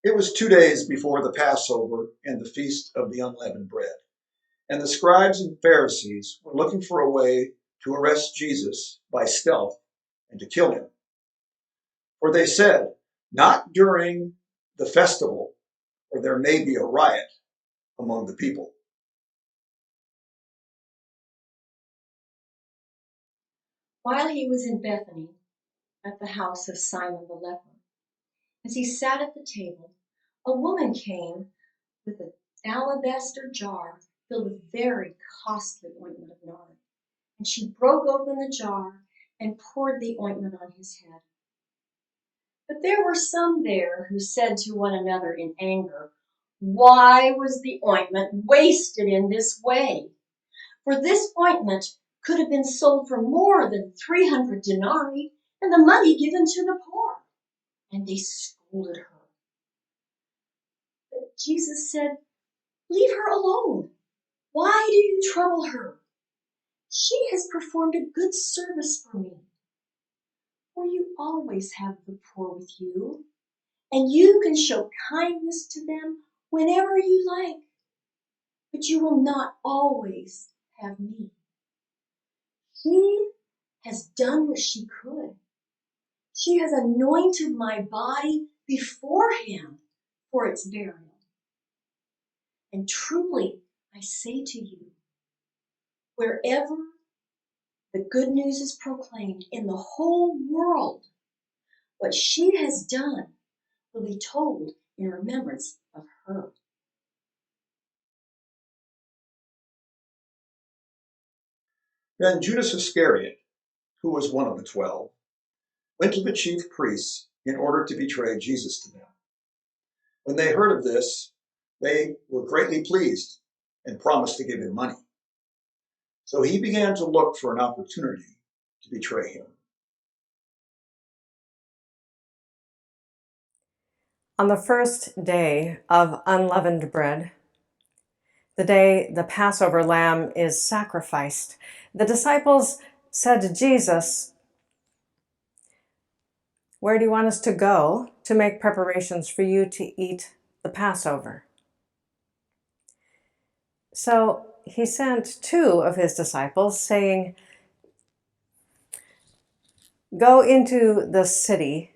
It was 2 days before the Passover and the Feast of the Unleavened Bread, and the scribes and Pharisees were looking for a way to arrest Jesus by stealth and to kill him. For they said, "Not during the festival, or there may be a riot among the people." While he was in Bethany, at the house of Simon the leper, as he sat at the table, a woman came with an alabaster jar filled with very costly ointment of nard. And she broke open the jar and poured the ointment on his head. But there were some there who said to one another in anger, "Why was the ointment wasted in this way? For this ointment could have been sold for more than 300 denarii and the money given to the poor." And they scolded her. But Jesus said, "Leave her alone. Why do you trouble her? She has performed a good service for me. For you always have the poor with you, and you can show kindness to them whenever you like, but you will not always have me. She has done what she could. She has anointed my body beforehand for its burial. And truly, I say to you, wherever the good news is proclaimed in the whole world, what she has done will be told in remembrance of her." Then Judas Iscariot, who was one of the 12, went to the chief priests in order to betray Jesus to them. When they heard of this, they were greatly pleased and promised to give him money. So he began to look for an opportunity to betray him. On the first day of unleavened bread, the day the Passover lamb is sacrificed, the disciples said to Jesus, "Where do you want us to go to make preparations for you to eat the Passover?" So he sent 2 of his disciples, saying, "Go into the city.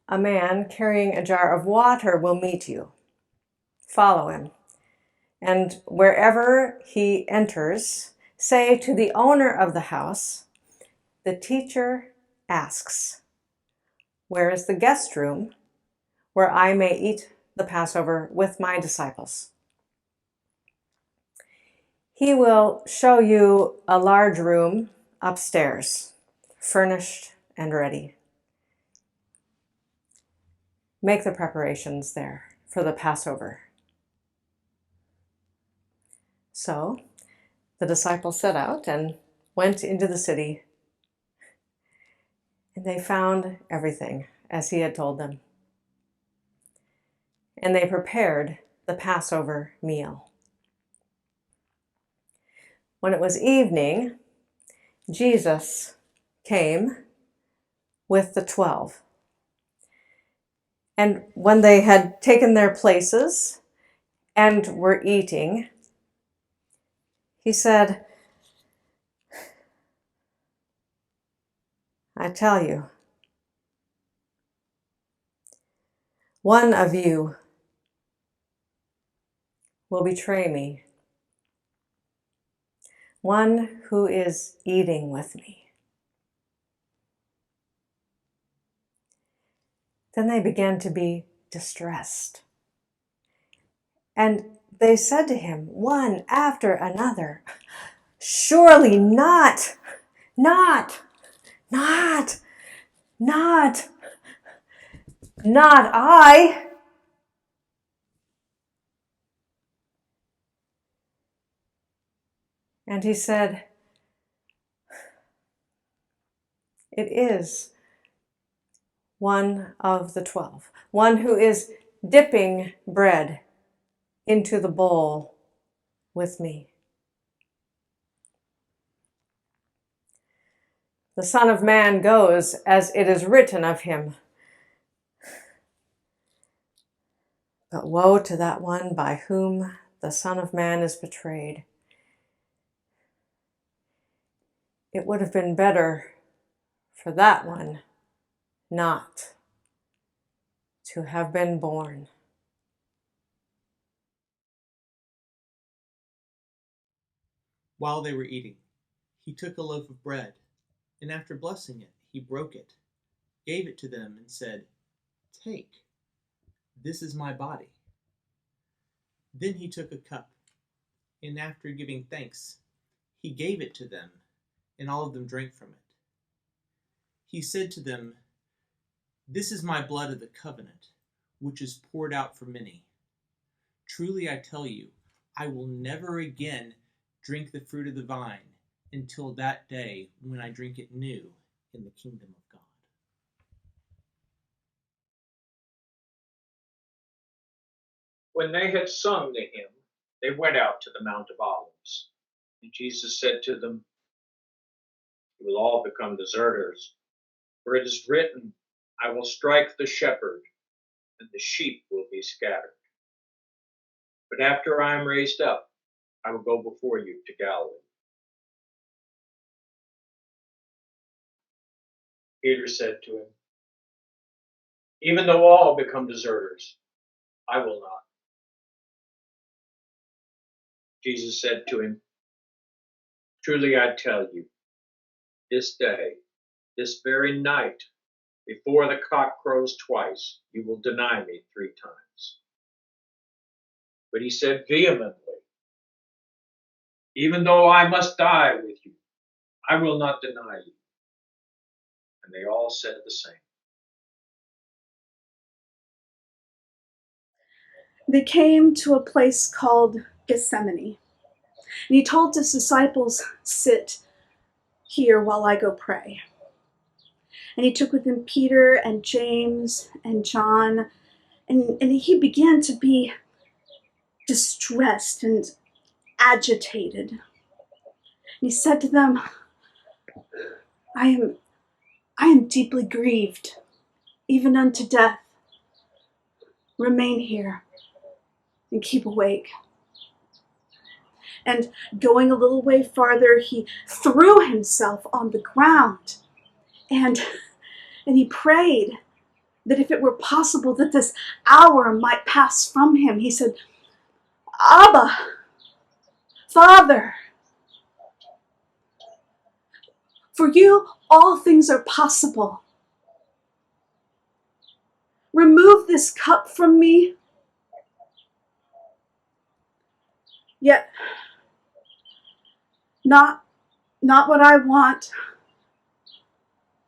A man carrying a jar of water will meet you. Follow him. And wherever he enters, say to the owner of the house, 'The teacher asks, where is the guest room where I may eat the Passover with my disciples?' He will show you a large room upstairs, furnished and ready. Make the preparations there for the Passover." So the disciples set out and went into the city, and they found everything as he had told them. And they prepared the Passover meal. When it was evening, Jesus came with the 12. And when they had taken their places and were eating, he said, "I tell you, one of you will betray me, one who is eating with me." Then they began to be distressed. And they said to him, one after another, "Surely not, not, not, not, not I." And he said, "It is one of the 12, one who is dipping bread into the bowl with me. The Son of Man goes as it is written of him, But woe to that one by whom the Son of Man is betrayed. It would have been better for that one not to have been born. While they were eating, he took a loaf of bread, and after blessing it, he broke it, gave it to them, and said, "Take, this is my body." Then he took a cup, and after giving thanks, he gave it to them, and all of them drank from it. He said to them, "This is my blood of the covenant, which is poured out for many. Truly I tell you, I will never again drink the fruit of the vine until that day when I drink it new in the kingdom of God." When they had sung the hymn, they went out to the Mount of Olives. And Jesus said to them, "You will all become deserters, for it is written, 'I will strike the shepherd, and the sheep will be scattered.' But after I am raised up, I will go before you to Galilee." Peter said to him, "Even though all become deserters, I will not." Jesus said to him, "Truly I tell you, this day, this very night, before the cock crows twice, you will deny me 3 times." But he said vehemently, "Even though I must die with you, I will not deny you." And they all said the same. They came to a place called Gethsemane. And he told his disciples, "Sit here while I go pray." And he took with him Peter and James and John, and he began to be distressed and agitated. And he said to them, I am deeply grieved, even unto death. Remain here and keep awake." And going a little way farther, he threw himself on the ground and he prayed that if it were possible that this hour might pass from him. He said, "Abba, Father, for you all things are possible. Remove this cup from me. Yet not what I want,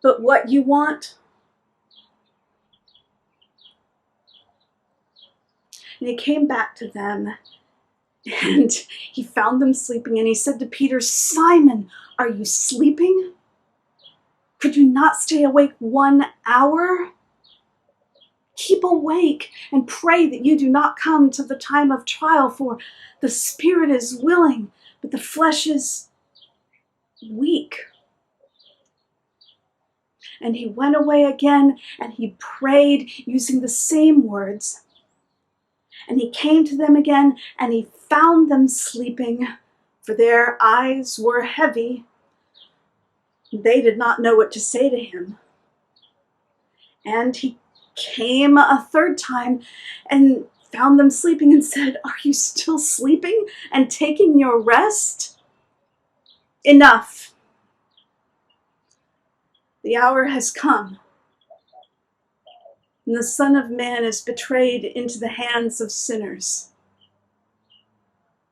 but what you want." And he came back to them and he found them sleeping, and he said to Peter, "Simon, are you sleeping? Could you not stay awake 1 hour? Keep awake and pray that you do not come to the time of trial, for the spirit is willing, but the flesh is weak." And he went away again and he prayed using the same words. And he came to them again and he found them sleeping, for their eyes were heavy. They did not know what to say to him. And he came a third time and found them sleeping and said, "Are you still sleeping and taking your rest? Enough. The hour has come, and the Son of Man is betrayed into the hands of sinners.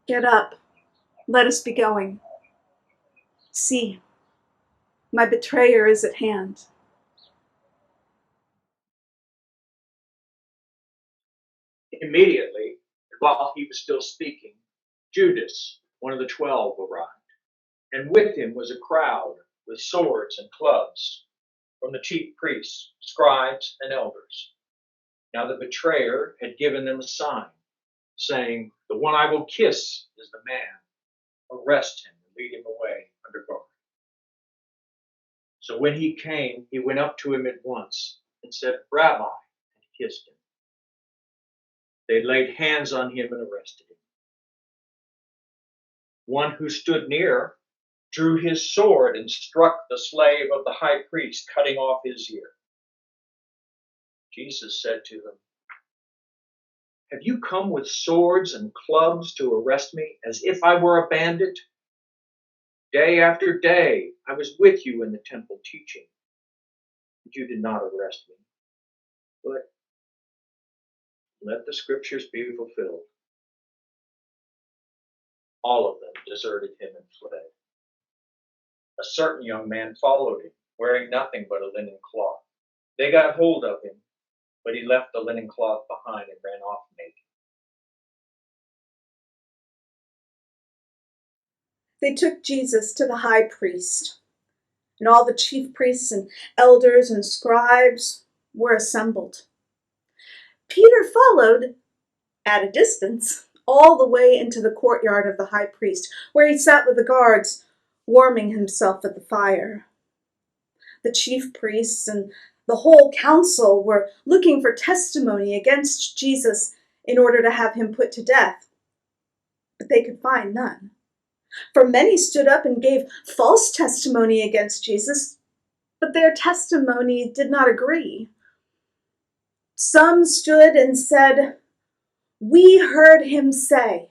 Get up, let us be going. See, my betrayer is at hand." Immediately, while he was still speaking, Judas, one of the 12, arrived, and with him was a crowd with swords and clubs from the chief priests, scribes, and elders. Now the betrayer had given them a sign, saying, "The one I will kiss is the man. Arrest him and lead him away under guard." So when he came, he went up to him at once and said, "Rabbi," and kissed him. They laid hands on him and arrested him. One who stood near drew his sword and struck the slave of the high priest, cutting off his ear. Jesus said to them, "Have you come with swords and clubs to arrest me, as if I were a bandit? Day after day I was with you in the temple teaching, but you did not arrest me. But let the scriptures be fulfilled." All of them deserted him and fled. A certain young man followed him, wearing nothing but a linen cloth. They got hold of him, but he left the linen cloth behind and ran off naked. They took Jesus to the high priest, and all the chief priests and elders and scribes were assembled. Peter followed at a distance all the way into the courtyard of the high priest, where he sat with the guards, warming himself at the fire. The chief priests and the whole council were looking for testimony against Jesus in order to have him put to death, but they could find none. For many stood up and gave false testimony against Jesus, but their testimony did not agree. Some stood and said, "We heard him say,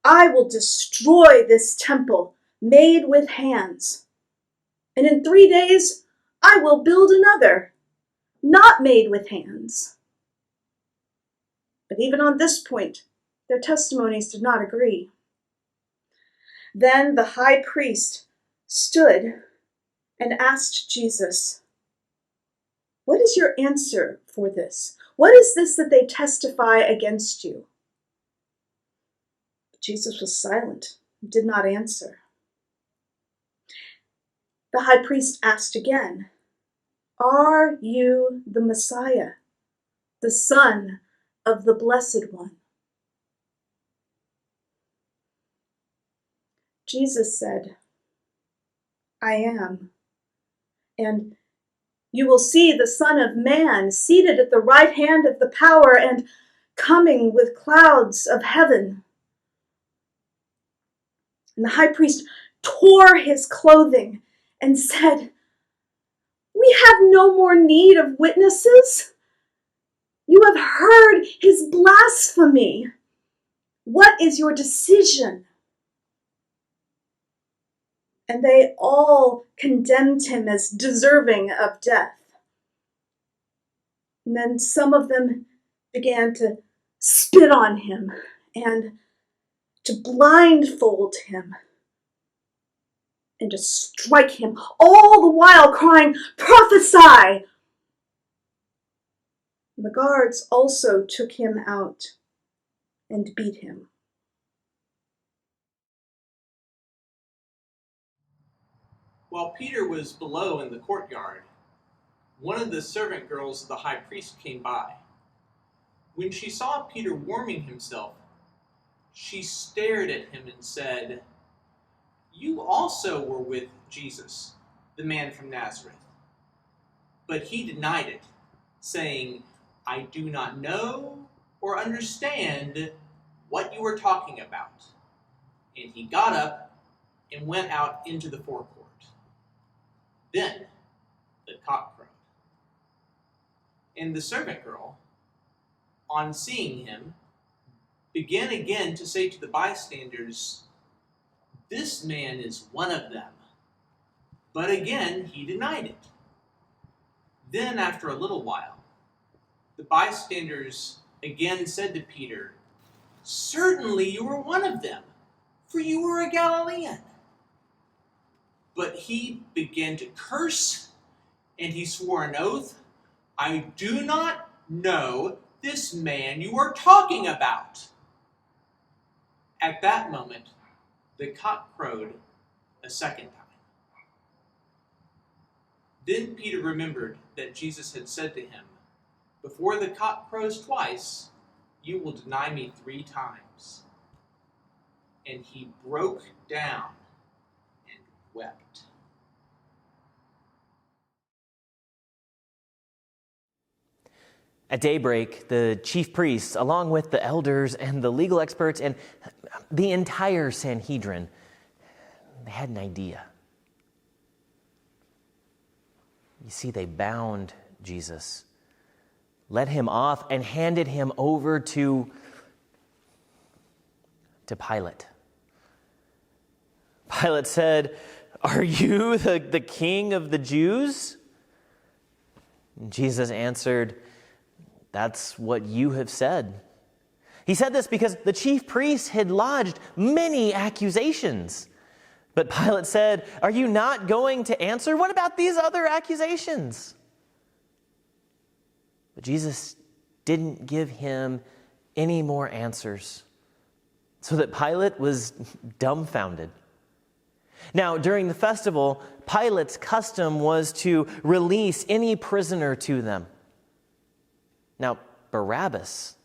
'I will destroy this temple made with hands, and in 3 days I will build another, not made with hands.'" But even on this point, their testimonies did not agree. Then the high priest stood and asked Jesus, "What is your answer for this? What is this that they testify against you?" But Jesus was silent and did not answer. The high priest asked again, "Are you the Messiah, the Son of the Blessed One?" Jesus said, "I am. And you will see the Son of Man seated at the right hand of the power and coming with clouds of heaven." And the high priest tore his clothing and said, "We have no more need of witnesses. You have heard his blasphemy. What is your decision?" And they all condemned him as deserving of death. And then some of them began to spit on him and to blindfold him and to strike him, all the while crying, "Prophesy!" And the guards also took him out and beat him. While Peter was below in the courtyard, one of the servant girls of the high priest came by. When she saw Peter warming himself, she stared at him and said, "You also were with Jesus, the man from Nazareth." But he denied it, saying, "I do not know or understand what you are talking about." And he got up and went out into the forecourt. Then the cock crowed. And the servant girl, on seeing him, began again to say to the bystanders, "This man is one of them." But again he denied it. Then after a little while, the bystanders again said to Peter, "Certainly you were one of them, for you were a Galilean." But he began to curse, and he swore an oath, "I do not know this man you are talking about." At that moment, the cock crowed a second time. Then Peter remembered that Jesus had said to him, "Before the cock crows twice, you will deny me 3 times." And he broke down and wept. At daybreak, the chief priests, along with the elders and the legal experts and the entire Sanhedrin, they had an idea. You see, they bound Jesus, led him off, and handed him over to Pilate. Pilate said, "Are you the king of the Jews?" And Jesus answered, "That's what you have said." He said this because the chief priests had lodged many accusations. But Pilate said, "Are you not going to answer? What about these other accusations?" But Jesus didn't give him any more answers, so that Pilate was dumbfounded. Now, during the festival, Pilate's custom was to release any prisoner to them. Now, Barabbas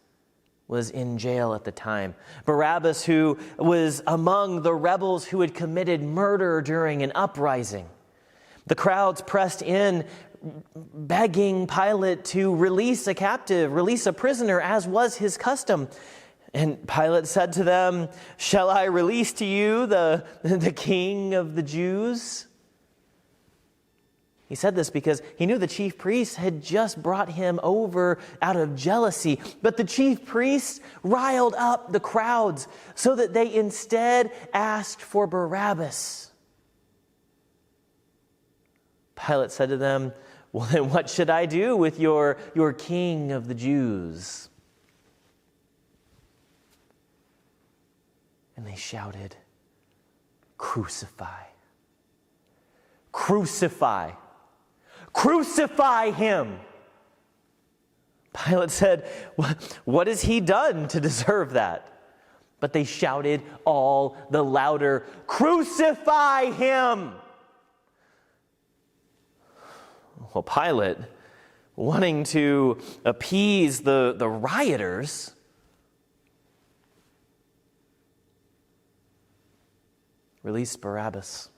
was in jail at the time. Barabbas, who was among the rebels who had committed murder during an uprising. The crowds pressed in, begging Pilate to release a captive, release a prisoner, as was his custom. And Pilate said to them, "Shall I release to you the king of the Jews?" He said this because he knew the chief priests had just brought him over out of jealousy. But the chief priests riled up the crowds so that they instead asked for Barabbas. Pilate said to them, "Well, then what should I do with your king of the Jews?" And they shouted, "Crucify! Crucify! Crucify him!" Pilate said, "What has he done to deserve that?" But they shouted all the louder, "Crucify him!" Well, Pilate, wanting to appease the rioters, released Barabbas.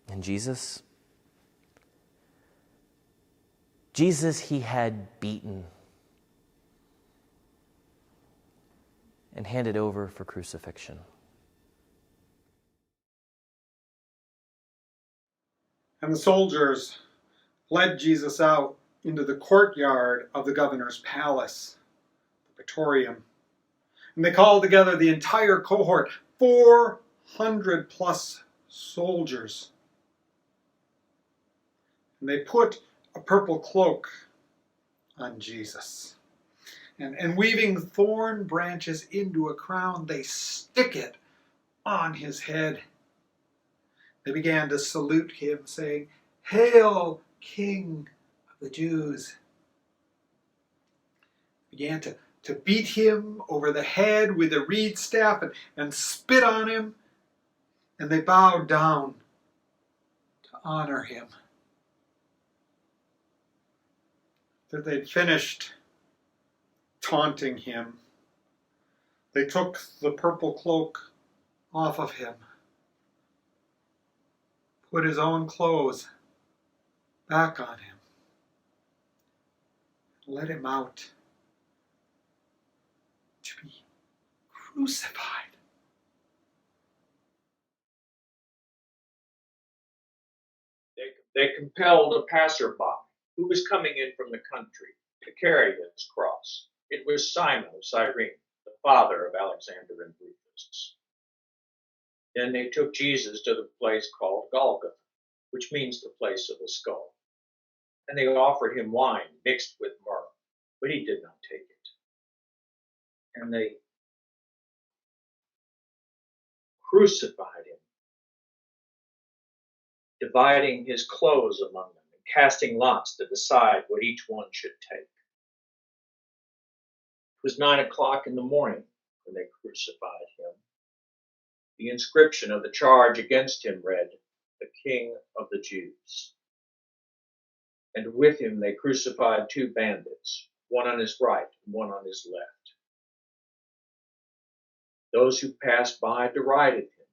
And Jesus he had beaten and handed over for crucifixion. And the soldiers led Jesus out into the courtyard of the governor's palace, the Praetorium. And they called together the entire cohort, 400 plus soldiers. And they put a purple cloak on Jesus. And weaving thorn branches into a crown, they stick it on his head. They began to salute him, saying, "Hail, King of the Jews." Began to beat him over the head with a reed staff and spit on him. And they bowed down to honor him. After they'd finished taunting him, they took the purple cloak off of him, put his own clothes back on him, and led him out to be crucified. They compelled a passerby who was coming in from the country to carry his cross. It was Simon of Cyrene, the father of Alexander and Rufus. Then they took Jesus to the place called Golgotha, which means the place of the skull. And they offered him wine mixed with myrrh, but he did not take it. And they crucified him, dividing his clothes among them and casting lots to decide what each one should take. It was 9 o'clock in the morning when they crucified him. The inscription of the charge against him read, "The King of the Jews." And with him they crucified 2 bandits, one on his right and one on his left. Those who passed by derided him,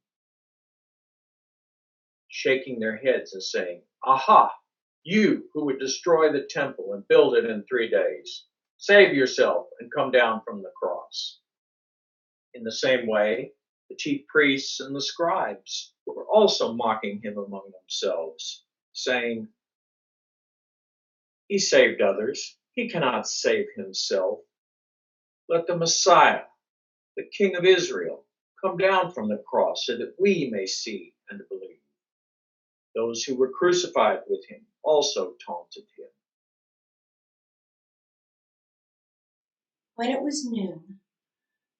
shaking their heads and saying, "Aha! You who would destroy the temple and build it in 3 days, save yourself and come down from the cross. In the same way, the chief priests and the scribes were also mocking him among themselves, saying, He saved others. He cannot save himself. Let the Messiah, the King of Israel, come down from the cross so that we may see and believe. Those who were crucified with him also taunted him. When it was noon,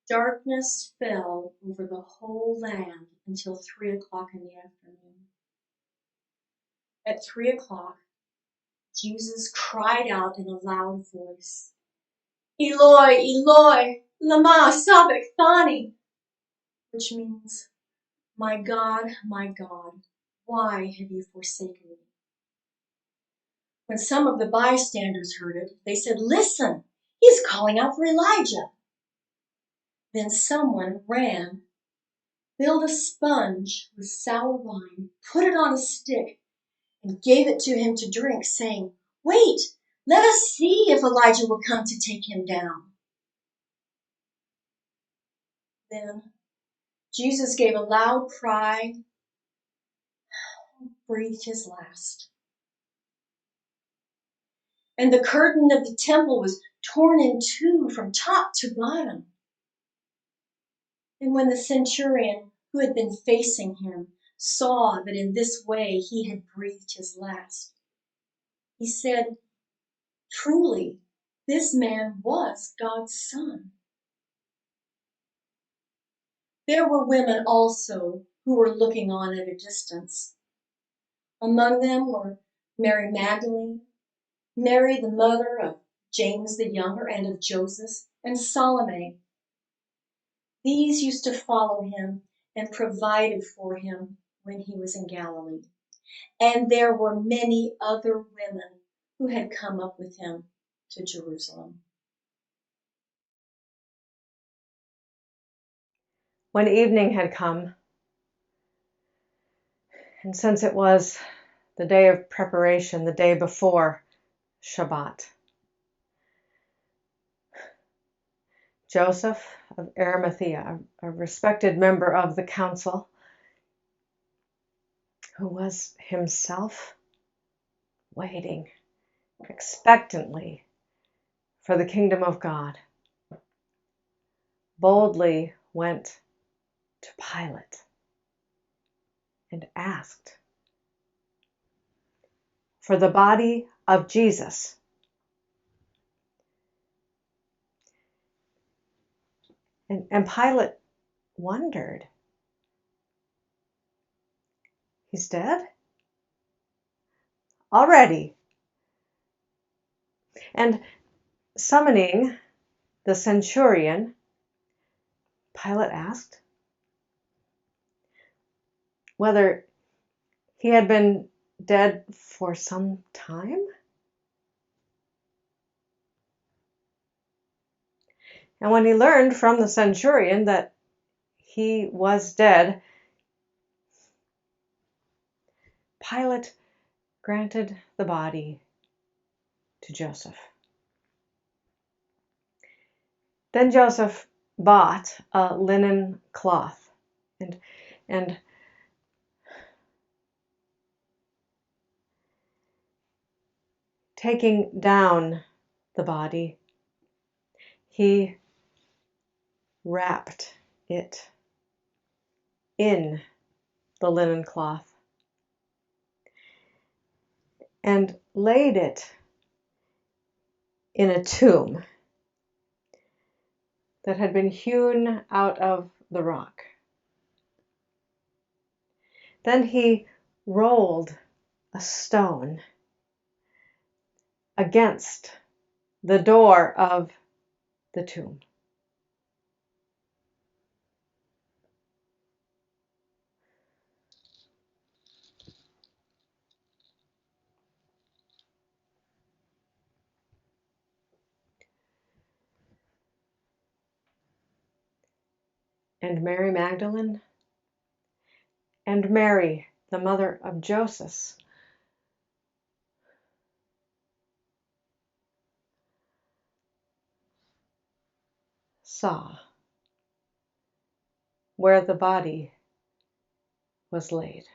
darkness fell over the whole land until 3 o'clock in the afternoon. At 3 o'clock, Jesus cried out in a loud voice, Eloi, Eloi, lama sabachthani, which means, my God, why have you forsaken me? When some of the bystanders heard it, they said, Listen, he's calling out for Elijah. Then someone ran, filled a sponge with sour wine, put it on a stick, and gave it to him to drink, saying, Wait, let us see if Elijah will come to take him down. Then Jesus gave a loud cry, breathed his last. And the curtain of the temple was torn in two from top to bottom. And when the centurion who had been facing him saw that in this way he had breathed his last, he said, Truly, this man was God's son. There were women also who were looking on at a distance. Among them were Mary Magdalene, Mary the mother of James the younger and of Joseph, and Salome. These used to follow him and provided for him when he was in Galilee. And there were many other women who had come up with him to Jerusalem. When evening had come, and since it was the day of preparation, the day before Shabbat, Joseph of Arimathea, a respected member of the council, who was himself waiting expectantly for the kingdom of God, boldly went to Pilate and asked for the body of Jesus. And Pilate wondered, he's dead? Already? And summoning the centurion, Pilate asked whether he had been dead for some time. And when he learned from the centurion that he was dead, Pilate granted the body to Joseph. Then Joseph bought a linen cloth and taking down the body, he wrapped it in the linen cloth and laid it in a tomb that had been hewn out of the rock. Then he rolled a stone against the door of the tomb. And Mary Magdalene and Mary, the mother of Joseph, saw where the body was laid.